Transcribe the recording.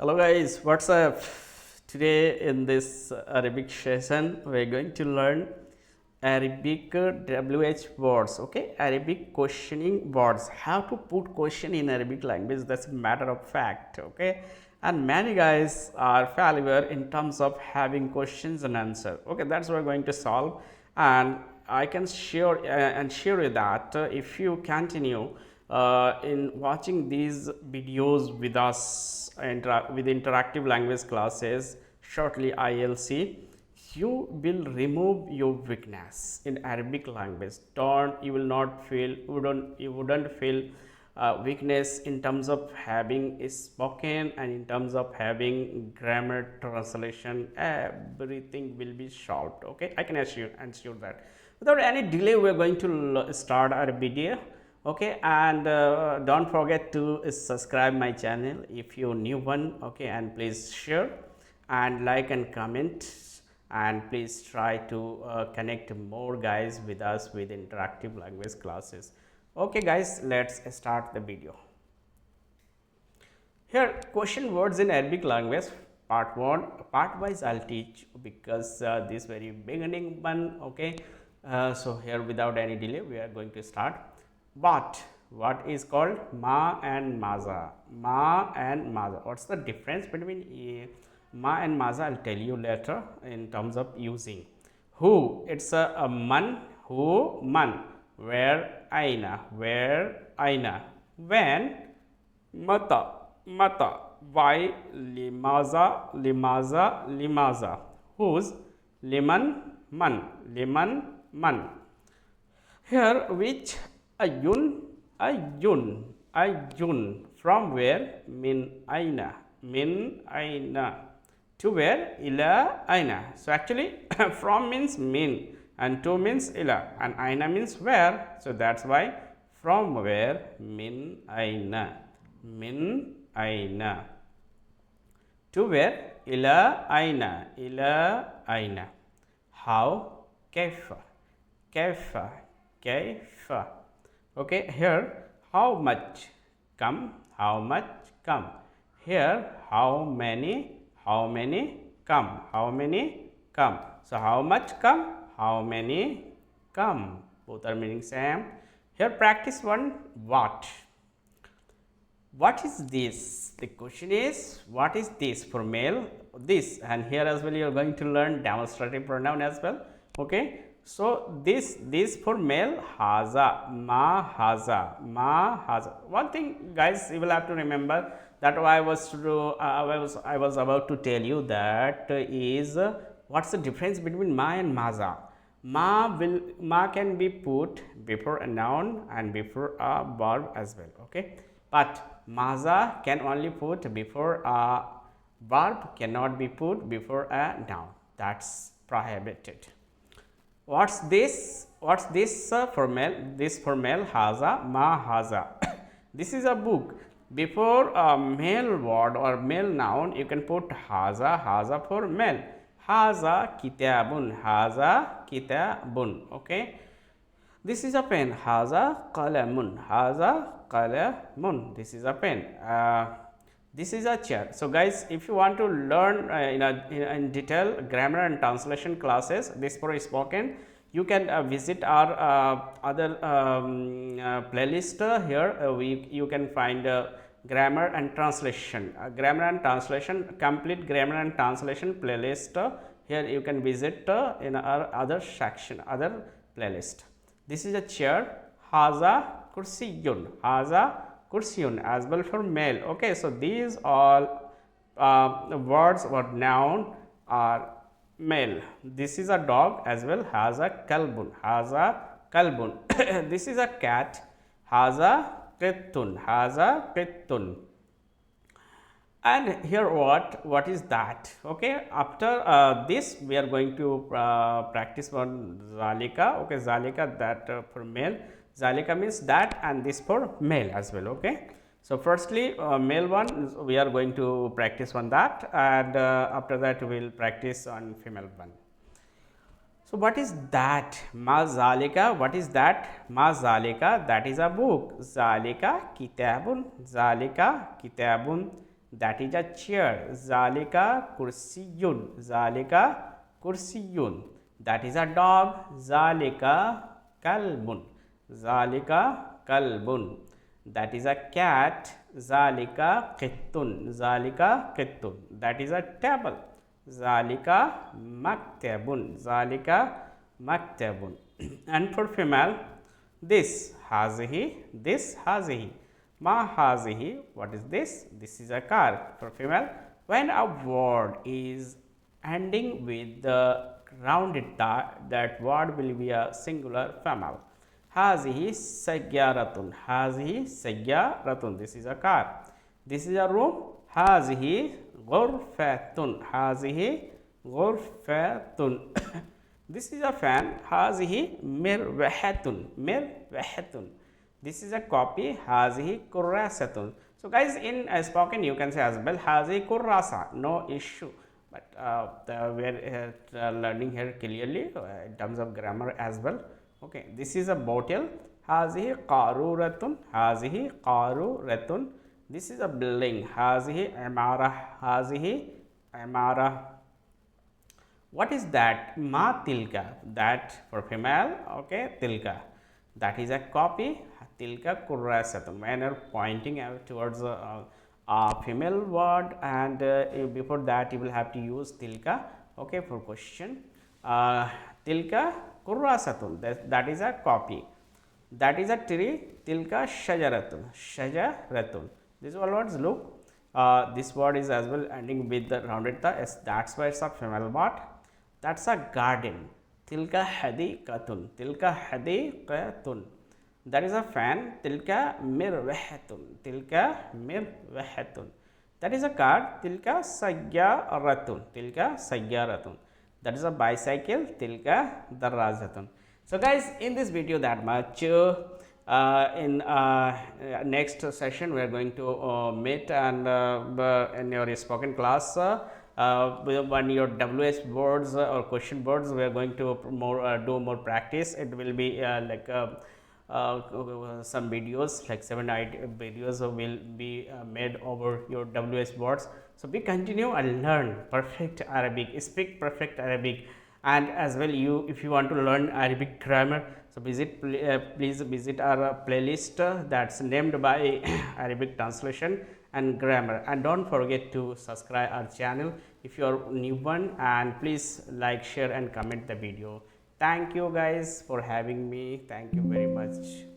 Hello guys, what's up? Today in this Arabic session, we're going to learn Arabic WH words, okay? Arabic questioning words. How to put question in Arabic language, that's a matter of fact, okay? And many guys are failure in terms of having questions and answer, okay? That's what we're going to solve. And I can share you that if you continue in watching these videos with us with interactive language classes, shortly ILC, you will remove your weakness in Arabic language. You will not feel, you wouldn't feel weakness in terms of having a spoken and in terms of having grammar, translation, everything will be solved, okay? I can assure that. Without any delay, we are going to start our video, okay? And don't forget to subscribe my channel if you new one, okay? And please share and like and comment, and please try to connect more guys with us with interactive language classes. Okay guys, let's start the video. Here, question words in Arabic language, part 1. Part wise I'll teach because this very beginning one, okay? So here, without any delay, we are going to start. But what is called ma and maza? Ma and maza. What's the difference between ma and maza? I'll tell you later in terms of using. Who? It's a man. Who? Man. Where? Aina. Where? Aina. When? Mata. Mata. Why? Limaza. Limaza. Limaza. Whose? Liman. Man. Liman. Man. Here, which? Ayun. Ayun. Ayun. From where? Min aina. Min aina. To where? Ila aina. So actually from means min and to means ila and aina means where. So that's why from where, min aina. Min aina. To where? Ila aina. Ila aina. How? Kaifa. Kaifa. Kaifa. Okay, here how much? Come. How much? Come. Here how many? How many? Come. How many? Come. So how much? Come. How many? Come. Both are meaning same. Here practice one. What? What is this? The question is, what is this for male? This. And here as well you are going to learn demonstrative pronoun as well, okay? So this for male, haza, ma haza, ma haza. One thing guys, you will have to remember that I was about to tell you, that is what's the difference between ma and maza. Ma can be put before a noun and before a verb as well, okay? But maza can only put before a verb, cannot be put before a noun. That's prohibited. What's this? What's this for male? This for male, haza, ma haza. This is a book. Before a male word or male noun, you can put haza, haza for male. Haza kitabun, haza kitabun, okay? This is a pen, haza qalamun, haza qalamun. This is a pen. This is a chair. So guys, if you want to learn in detail grammar and translation classes, this for spoken, you can visit our other playlist here. You can find grammar and translation, complete grammar and translation playlist. Here you can visit in our other section, other playlist. This is a chair, haza kursiyun, haza kursiyun as well for male, okay? So these all words or noun are male. This is a dog as well, haza kalbun, haza kalbun. This is a cat, haza qittun, haza qittun. And here what is that, okay? After this we are going to practice one zalika, okay? Zalika, that for male, zalika means that, and this for male as well, okay? So firstly male one, we are going to practice on that, and after that we will practice on female one. So what is that? Ma zalika. What is that? Ma zalika. That is a book. Zalika kitabun. Zalika kitabun. that is a chair. Zalika kursiyun, zalika kursiyun, that is a dog. Zalika kalbun, zalika kalbun, that is a cat. Zalika qittun, zalika qittun, that is a table. Zalika maktabun, zalika maktabun. And for female, this hazihi, this hazihi, ma hazihi, what is this? This is a car. For female, when a word is ending with the rounded ta, that word will be a singular female. Hazihi sayyaratun, hazihi sayyaratun, this is a car. This is a room. Hazihi ghurfatun, hazihi ghurfatun. This is a fan. Hazihi mirwahatun, mirwahatun. This is a copy. Hazihi kurrasatun. So guys, in spoken you can say as well hazihi kurrasa, no issue. But we are learning here clearly in terms of grammar as well. Okay, this is a bottle. Hazihi qaruratun, hazihi qaruratun. This is a building. Hazihi imara, hazihi imara. What is that? Ma tilka, that for female. Okay, tilka, that is a copy. Tilka kurrasatun, when you are pointing out towards a female word, and before that you will have to use tilka. Okay, for question, tilka kurrasatun, that is a copy. That is a tree. Tilka shajaratun, shajaratun. These all words, look, this word is as well ending with the rounded ta, yes, that's why it's a female word. That's a garden. Tilka hadiqatun, tilka hadiqatun, that is a fan. Tilka mirwahatun, tilka mirwahatun, that is a car. Tilka sayyaratun, tilka sayyaratun, that is a bicycle. Tilka darajatun. So guys, in this video that much. In next session we are going to meet, and in your spoken class when your WS boards or question boards, we are going to do more practice. It will be like some videos, like 7-8 videos will be made over your WS boards. So we continue and learn perfect Arabic, speak perfect Arabic, and as well you, if you want to learn Arabic grammar, so please visit our playlist that's named by Arabic translation and grammar, and don't forget to subscribe our channel if you are new one, and please like, share and comment the video. Thank you guys for having me. Thank you very much.